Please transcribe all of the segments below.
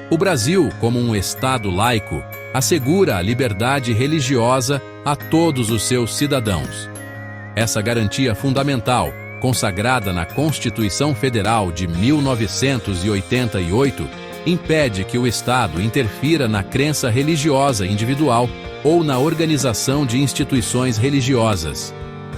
O Brasil, como um Estado laico, assegura a liberdade religiosa a todos os seus cidadãos. Essa garantia fundamental, consagrada na Constituição Federal de 1988, impede que o Estado interfira na crença religiosa individual ou na organização de instituições religiosas.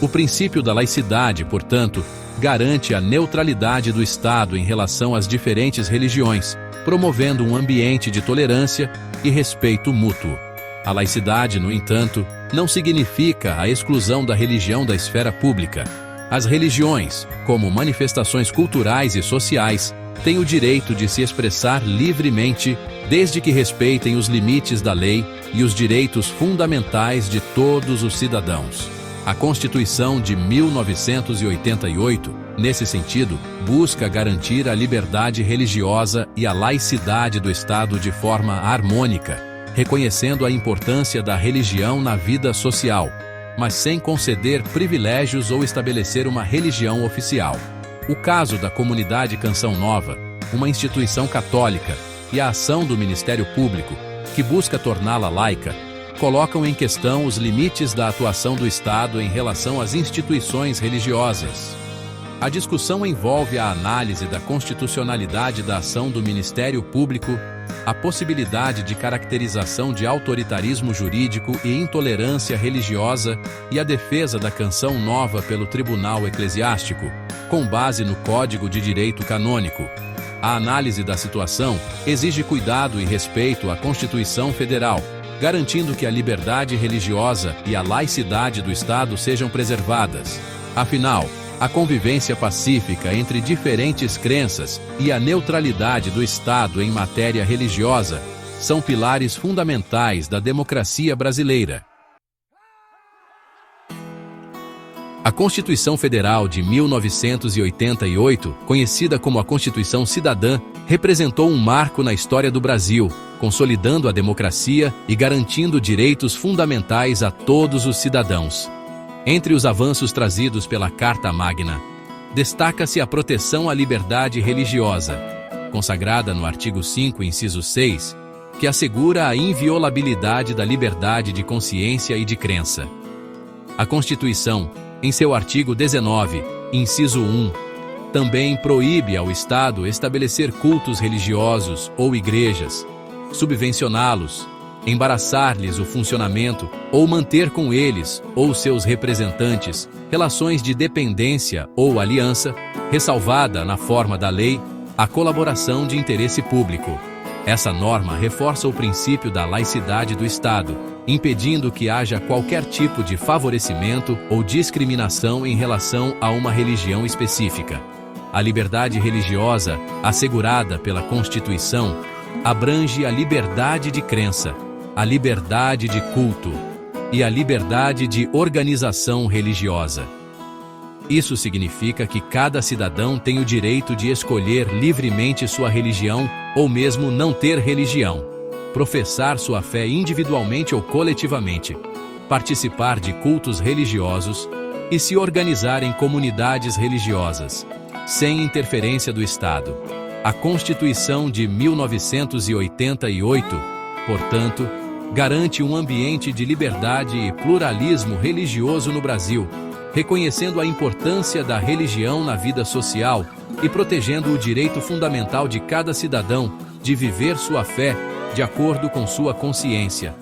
O princípio da laicidade, portanto, garante a neutralidade do Estado em relação às diferentes religiões, promovendo um ambiente de tolerância e respeito mútuo. A laicidade, no entanto, não significa a exclusão da religião da esfera pública. As religiões, como manifestações culturais e sociais, têm o direito de se expressar livremente, desde que respeitem os limites da lei e os direitos fundamentais de todos os cidadãos. A Constituição de 1988, nesse sentido, busca garantir a liberdade religiosa e a laicidade do Estado de forma harmônica, reconhecendo a importância da religião na vida social, mas sem conceder privilégios ou estabelecer uma religião oficial. O caso da Comunidade Canção Nova, uma instituição católica, e a ação do Ministério Público, que busca torná-la laica, colocam em questão os limites da atuação do Estado em relação às instituições religiosas. A discussão envolve a análise da constitucionalidade da ação do Ministério Público, a possibilidade de caracterização de autoritarismo jurídico e intolerância religiosa e a defesa da Canção Nova pelo Tribunal Eclesiástico, com base no Código de Direito Canônico. A análise da situação exige cuidado e respeito à Constituição Federal, garantindo que a liberdade religiosa e a laicidade do Estado sejam preservadas. Afinal, a convivência pacífica entre diferentes crenças e a neutralidade do Estado em matéria religiosa são pilares fundamentais da democracia brasileira. A Constituição Federal de 1988, conhecida como a Constituição Cidadã, representou um marco na história do Brasil, consolidando a democracia e garantindo direitos fundamentais a todos os cidadãos. Entre os avanços trazidos pela Carta Magna, destaca-se a proteção à liberdade religiosa, consagrada no artigo 5, inciso 6, que assegura a inviolabilidade da liberdade de consciência e de crença. A Constituição, em seu artigo 19, inciso 1, também proíbe ao Estado estabelecer cultos religiosos ou igrejas, subvencioná-los, embaraçar-lhes o funcionamento ou manter com eles ou seus representantes relações de dependência ou aliança, ressalvada na forma da lei a colaboração de interesse público. Essa norma reforça o princípio da laicidade do Estado, impedindo que haja qualquer tipo de favorecimento ou discriminação em relação a uma religião específica. A liberdade religiosa, assegurada pela Constituição, abrange a liberdade de crença, a liberdade de culto e a liberdade de organização religiosa. Isso significa que cada cidadão tem o direito de escolher livremente sua religião ou mesmo não ter religião, professar sua fé individualmente ou coletivamente, participar de cultos religiosos e se organizar em comunidades religiosas, sem interferência do Estado. A Constituição de 1988, portanto, garante um ambiente de liberdade e pluralismo religioso no Brasil, reconhecendo a importância da religião na vida social e protegendo o direito fundamental de cada cidadão de viver sua fé de acordo com sua consciência.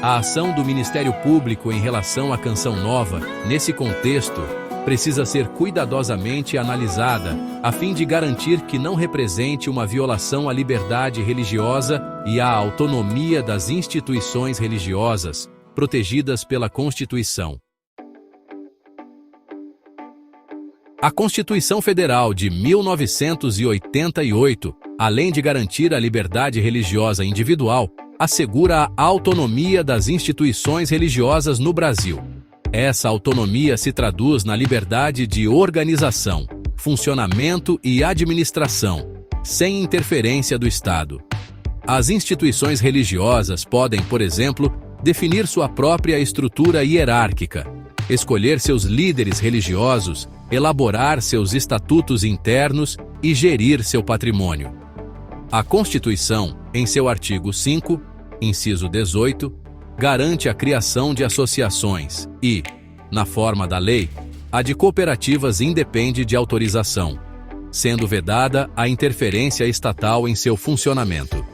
A ação do Ministério Público em relação à Canção Nova, nesse contexto, precisa ser cuidadosamente analisada, a fim de garantir que não represente uma violação à liberdade religiosa e à autonomia das instituições religiosas, protegidas pela Constituição. A Constituição Federal de 1988, além de garantir a liberdade religiosa individual, assegura a autonomia das instituições religiosas no Brasil. Essa autonomia se traduz na liberdade de organização, funcionamento e administração, sem interferência do Estado. As instituições religiosas podem, por exemplo, definir sua própria estrutura hierárquica, escolher seus líderes religiosos, elaborar seus estatutos internos e gerir seu patrimônio. A Constituição, em seu artigo 5, inciso 18, garante a criação de associações e, na forma da lei, a de cooperativas independe de autorização, sendo vedada a interferência estatal em seu funcionamento.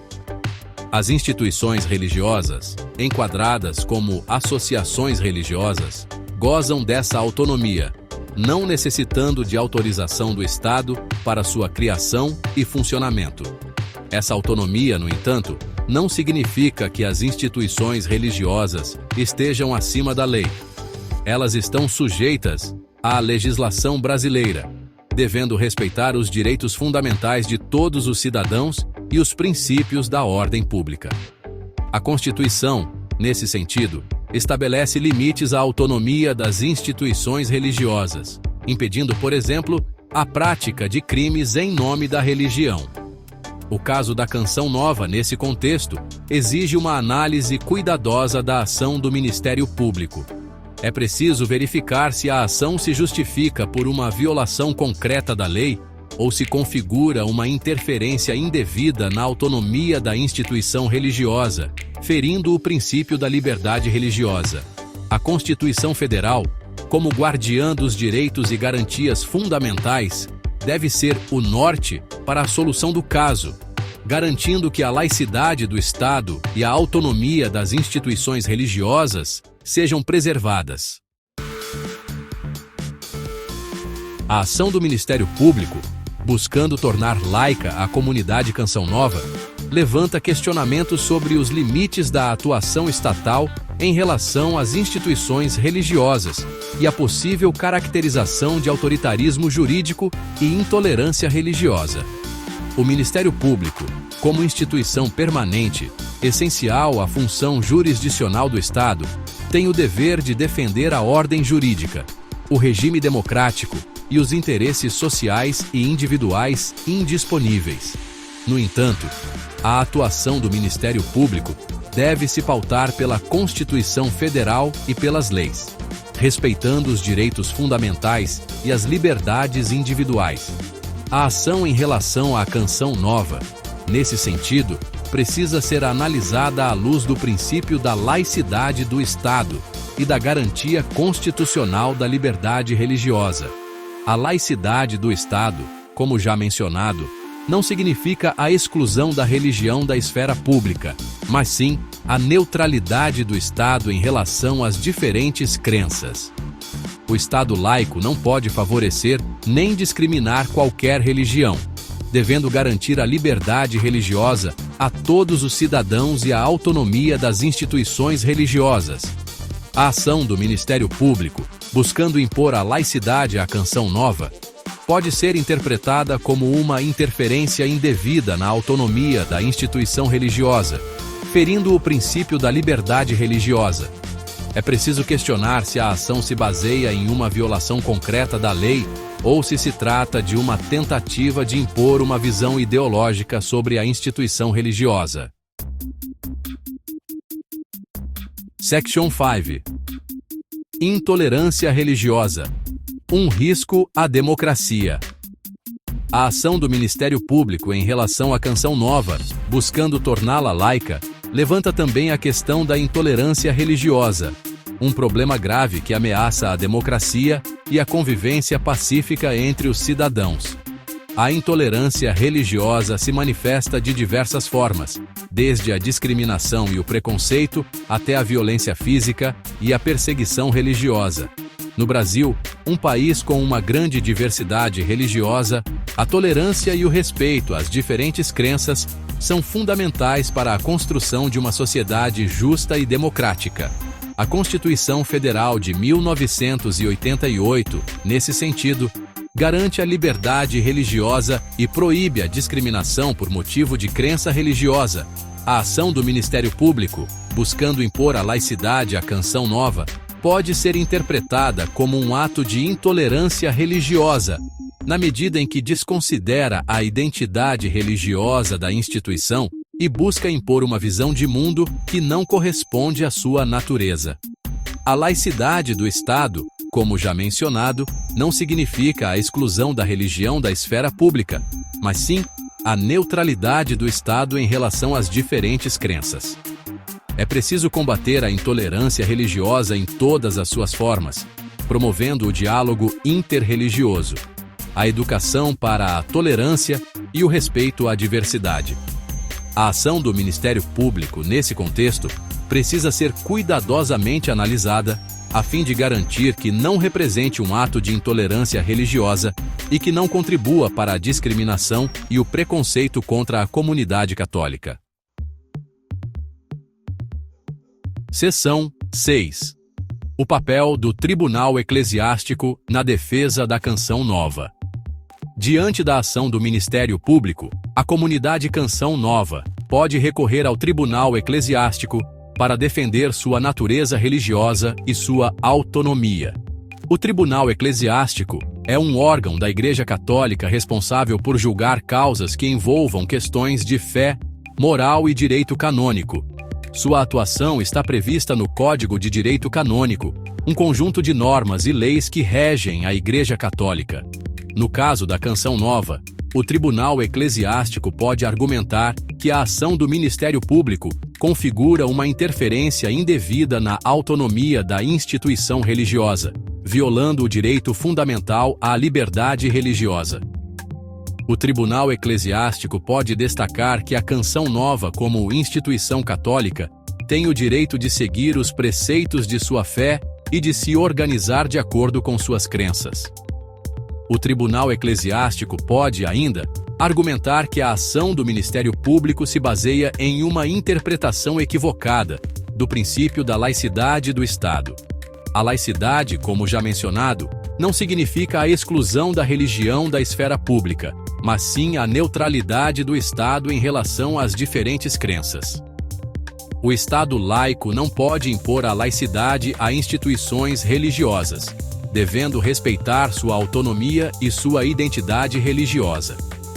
As instituições religiosas, enquadradas como associações religiosas, gozam dessa autonomia, não necessitando de autorização do Estado para sua criação e funcionamento. Essa autonomia, no entanto, não significa que as instituições religiosas estejam acima da lei. Elas estão sujeitas à legislação brasileira, devendo respeitar os direitos fundamentais de todos os cidadãos e os princípios da ordem pública. A Constituição, nesse sentido, estabelece limites à autonomia das instituições religiosas, impedindo, por exemplo, a prática de crimes em nome da religião. O caso da Canção Nova, nesse contexto, exige uma análise cuidadosa da ação do Ministério Público. É preciso verificar se a ação se justifica por uma violação concreta da lei ou se configura uma interferência indevida na autonomia da instituição religiosa, ferindo o princípio da liberdade religiosa. A Constituição Federal, como guardiã dos direitos e garantias fundamentais, deve ser o norte para a solução do caso, garantindo que a laicidade do Estado e a autonomia das instituições religiosas sejam preservadas. A ação do Ministério Público, buscando tornar laica a comunidade Canção Nova, levanta questionamentos sobre os limites da atuação estatal em relação às instituições religiosas e a possível caracterização de autoritarismo jurídico e intolerância religiosa. O Ministério Público, como instituição permanente, essencial à função jurisdicional do Estado, tem o dever de defender a ordem jurídica, o regime democrático e os interesses sociais e individuais indisponíveis. No entanto, a atuação do Ministério Público deve se pautar pela Constituição Federal e pelas leis, respeitando os direitos fundamentais e as liberdades individuais. A ação em relação à Canção Nova, nesse sentido, precisa ser analisada à luz do princípio da laicidade do Estado e da garantia constitucional da liberdade religiosa. A laicidade do Estado, como já mencionado, não significa a exclusão da religião da esfera pública, mas sim a neutralidade do Estado em relação às diferentes crenças. O Estado laico não pode favorecer nem discriminar qualquer religião, devendo garantir a liberdade religiosa a todos os cidadãos e a autonomia das instituições religiosas. A ação do Ministério Público, buscando impor a laicidade à Canção Nova, pode ser interpretada como uma interferência indevida na autonomia da instituição religiosa, ferindo o princípio da liberdade religiosa. É preciso questionar se a ação se baseia em uma violação concreta da lei ou se trata de uma tentativa de impor uma visão ideológica sobre a instituição religiosa. Section 5. Intolerância religiosa. Um risco à democracia. A ação do Ministério Público em relação à Canção Nova, buscando torná-la laica, levanta também a questão da intolerância religiosa, um problema grave que ameaça a democracia e a convivência pacífica entre os cidadãos. A intolerância religiosa se manifesta de diversas formas, desde a discriminação e o preconceito até a violência física e a perseguição religiosa. No Brasil, um país com uma grande diversidade religiosa, a tolerância e o respeito às diferentes crenças são fundamentais para a construção de uma sociedade justa e democrática. A Constituição Federal de 1988, nesse sentido, garante a liberdade religiosa e proíbe a discriminação por motivo de crença religiosa. A ação do Ministério Público, buscando impor a laicidade à Canção Nova, pode ser interpretada como um ato de intolerância religiosa, na medida em que desconsidera a identidade religiosa da instituição e busca impor uma visão de mundo que não corresponde à sua natureza. A laicidade do Estado, como já mencionado, não significa a exclusão da religião da esfera pública, mas sim a neutralidade do Estado em relação às diferentes crenças. É preciso combater a intolerância religiosa em todas as suas formas, promovendo o diálogo interreligioso, a educação para a tolerância e o respeito à diversidade. A ação do Ministério Público, nesse contexto, precisa ser cuidadosamente analisada, a fim de garantir que não represente um ato de intolerância religiosa e que não contribua para a discriminação e o preconceito contra a comunidade católica. Seção 6. O papel do Tribunal Eclesiástico na defesa da Canção Nova. Diante da ação do Ministério Público, a comunidade Canção Nova pode recorrer ao Tribunal Eclesiástico para defender sua natureza religiosa e sua autonomia. O Tribunal Eclesiástico é um órgão da Igreja Católica responsável por julgar causas que envolvam questões de fé, moral e direito canônico. Sua atuação está prevista no Código de Direito Canônico, um conjunto de normas e leis que regem a Igreja Católica. No caso da Canção Nova, o Tribunal Eclesiástico pode argumentar que a ação do Ministério Público configura uma interferência indevida na autonomia da instituição religiosa, violando o direito fundamental à liberdade religiosa. O Tribunal Eclesiástico pode destacar que a Canção Nova, como instituição católica, tem o direito de seguir os preceitos de sua fé e de se organizar de acordo com suas crenças. O Tribunal Eclesiástico pode, ainda, argumentar que a ação do Ministério Público se baseia em uma interpretação equivocada do princípio da laicidade do Estado. A laicidade, como já mencionado, não significa a exclusão da religião da esfera pública, mas sim a neutralidade do Estado em relação às diferentes crenças. O Estado laico não pode impor a laicidade a instituições religiosas, devendo respeitar sua autonomia e sua identidade religiosa.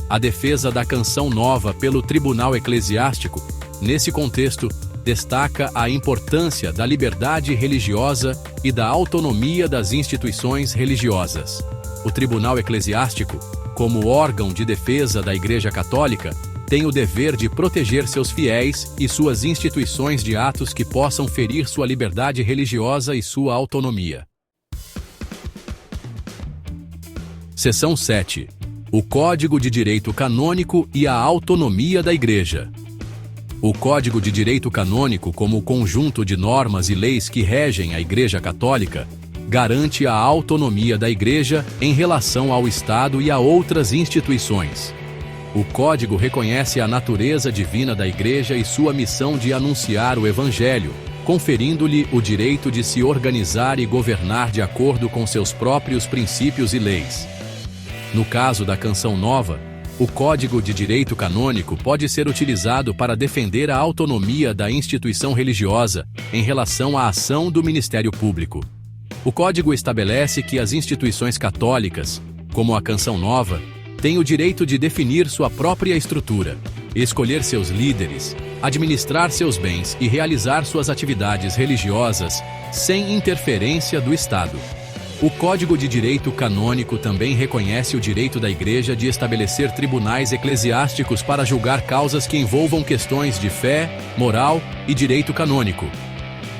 A defesa da Canção Nova pelo Tribunal Eclesiástico, nesse contexto, destaca a importância da liberdade religiosa e da autonomia das instituições religiosas. O Tribunal Eclesiástico, como órgão de defesa da Igreja Católica, tem o dever de proteger seus fiéis e suas instituições de atos que possam ferir sua liberdade religiosa e sua autonomia. Seção 7. O Código de Direito Canônico e a autonomia da Igreja. O Código de Direito Canônico, como conjunto de normas e leis que regem a Igreja Católica, garante a autonomia da Igreja em relação ao Estado e a outras instituições. O Código reconhece a natureza divina da Igreja e sua missão de anunciar o Evangelho, conferindo-lhe o direito de se organizar e governar de acordo com seus próprios princípios e leis. No caso da Canção Nova, o Código de Direito Canônico pode ser utilizado para defender a autonomia da instituição religiosa em relação à ação do Ministério Público. O Código estabelece que as instituições católicas, como a Canção Nova, têm o direito de definir sua própria estrutura, escolher seus líderes, administrar seus bens e realizar suas atividades religiosas sem interferência do Estado. O Código de Direito Canônico também reconhece o direito da Igreja de estabelecer tribunais eclesiásticos para julgar causas que envolvam questões de fé, moral e direito canônico.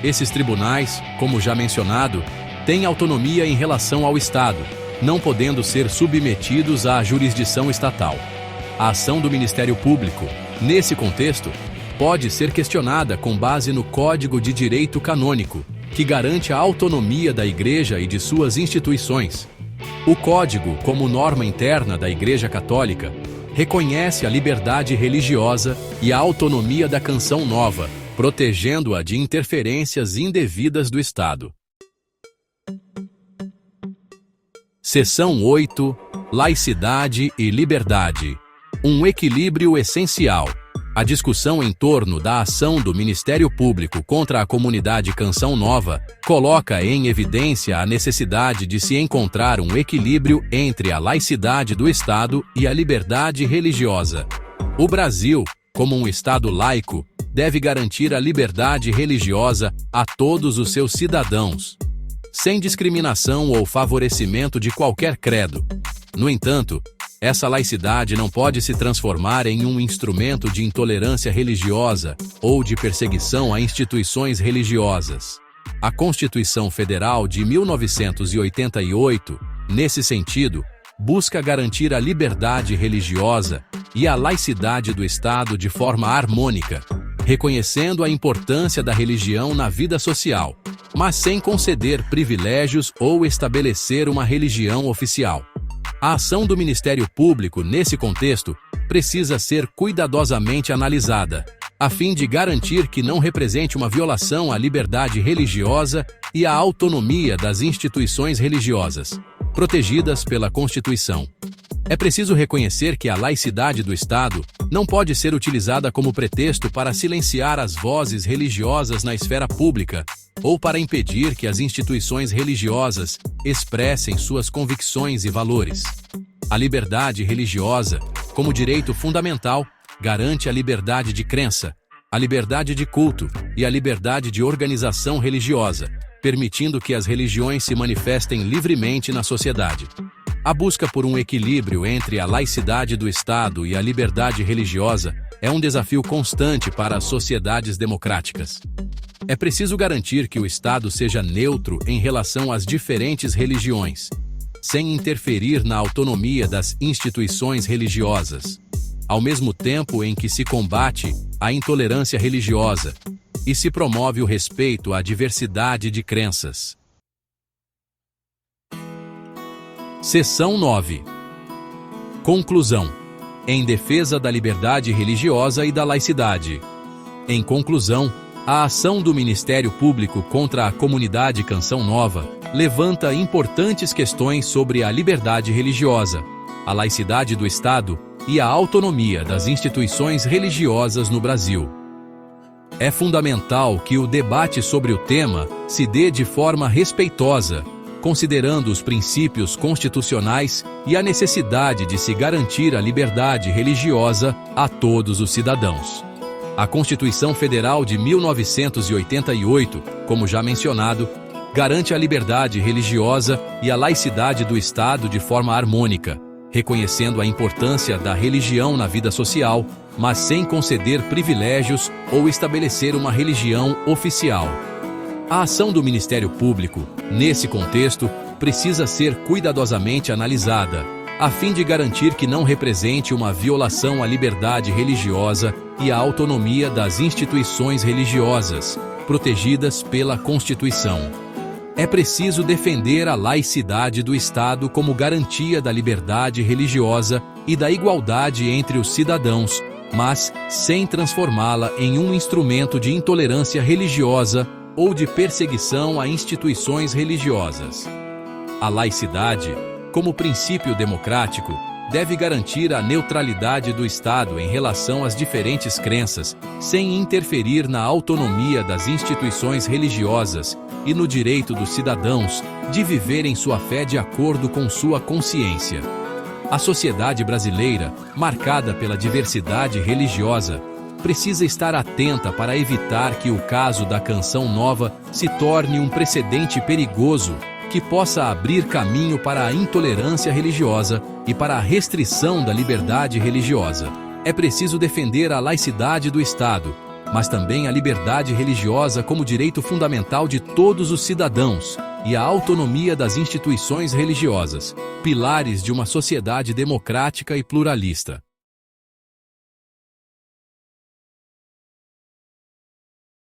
Esses tribunais, como já mencionado, têm autonomia em relação ao Estado, não podendo ser submetidos à jurisdição estatal. A ação do Ministério Público, nesse contexto, pode ser questionada com base no Código de Direito Canônico, que garante a autonomia da Igreja e de suas instituições. O Código, como norma interna da Igreja Católica, reconhece a liberdade religiosa e a autonomia da Canção Nova, protegendo-a de interferências indevidas do Estado. Seção 8. Laicidade e liberdade. Um equilíbrio essencial. A discussão em torno da ação do Ministério Público contra a comunidade Canção Nova coloca em evidência a necessidade de se encontrar um equilíbrio entre a laicidade do Estado e a liberdade religiosa. O Brasil, como um Estado laico, deve garantir a liberdade religiosa a todos os seus cidadãos, sem discriminação ou favorecimento de qualquer credo. No entanto, Essa laicidade não pode se transformar em um instrumento de intolerância religiosa ou de perseguição a instituições religiosas. A Constituição Federal de 1988, nesse sentido, busca garantir a liberdade religiosa e a laicidade do Estado de forma harmônica, reconhecendo a importância da religião na vida social, mas sem conceder privilégios ou estabelecer uma religião oficial. A ação do Ministério Público, nesse contexto, precisa ser cuidadosamente analisada, a fim de garantir que não represente uma violação à liberdade religiosa e à autonomia das instituições religiosas, protegidas pela Constituição. É preciso reconhecer que a laicidade do Estado não pode ser utilizada como pretexto para silenciar as vozes religiosas na esfera pública ou para impedir que as instituições religiosas expressem suas convicções e valores. A liberdade religiosa, como direito fundamental, garante a liberdade de crença, a liberdade de culto e a liberdade de organização religiosa, permitindo que as religiões se manifestem livremente na sociedade. A busca por um equilíbrio entre a laicidade do Estado e a liberdade religiosa é um desafio constante para as sociedades democráticas. É preciso garantir que o Estado seja neutro em relação às diferentes religiões, sem interferir na autonomia das instituições religiosas, ao mesmo tempo em que se combate a intolerância religiosa e se promove o respeito à diversidade de crenças. Seção 9. Conclusão. Em defesa da liberdade religiosa e da laicidade. Em conclusão, a ação do Ministério Público contra a comunidade Canção Nova levanta importantes questões sobre a liberdade religiosa, a laicidade do Estado e a autonomia das instituições religiosas no Brasil. É fundamental que o debate sobre o tema se dê de forma respeitosa, considerando os princípios constitucionais e a necessidade de se garantir a liberdade religiosa a todos os cidadãos. A Constituição Federal de 1988, como já mencionado, garante a liberdade religiosa e a laicidade do Estado de forma harmônica, reconhecendo a importância da religião na vida social, mas sem conceder privilégios ou estabelecer uma religião oficial. A ação do Ministério Público, nesse contexto, precisa ser cuidadosamente analisada, a fim de garantir que não represente uma violação à liberdade religiosa e à autonomia das instituições religiosas, protegidas pela Constituição. É preciso defender a laicidade do Estado como garantia da liberdade religiosa e da igualdade entre os cidadãos, mas sem transformá-la em um instrumento de intolerância religiosa ou de perseguição a instituições religiosas. A laicidade, como princípio democrático, deve garantir a neutralidade do Estado em relação às diferentes crenças, sem interferir na autonomia das instituições religiosas e no direito dos cidadãos de viverem sua fé de acordo com sua consciência. A sociedade brasileira, marcada pela diversidade religiosa, precisa estar atenta para evitar que o caso da Canção Nova se torne um precedente perigoso que possa abrir caminho para a intolerância religiosa e para a restrição da liberdade religiosa. É preciso defender a laicidade do Estado, mas também a liberdade religiosa como direito fundamental de todos os cidadãos e a autonomia das instituições religiosas, pilares de uma sociedade democrática e pluralista.